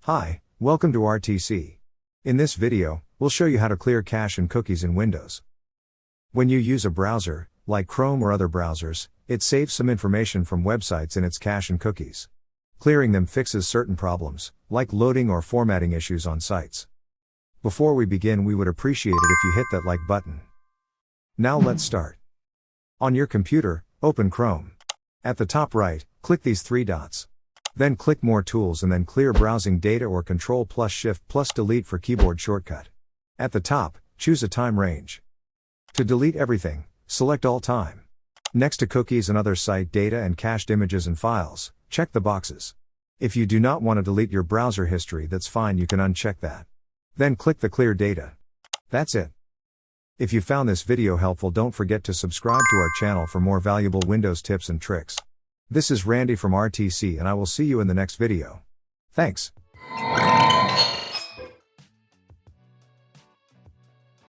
Hi, welcome to RTC. In this video, we'll show you how to clear cache and cookies in Windows. When you use a browser, like Chrome or other browsers, it saves some information from websites in its cache and cookies. Clearing them fixes certain problems, like loading or formatting issues on sites. Before we begin, we would appreciate it if you hit that like button. Now let's start. On your computer, open Chrome. At the top right, click these three dots. Then click More Tools and then Clear Browsing Data or Ctrl+Shift+Delete for keyboard shortcut. At the top, choose a time range. To delete everything, select All Time. Next to Cookies and other site data and cached images and files, check the boxes. If you do not want to delete your browser history, that's fine, you can uncheck that. Then click the Clear Data. That's it. If you found this video helpful, don't forget to subscribe to our channel for more valuable Windows tips and tricks. This is Randy from RTC and I will see you in the next video. Thanks.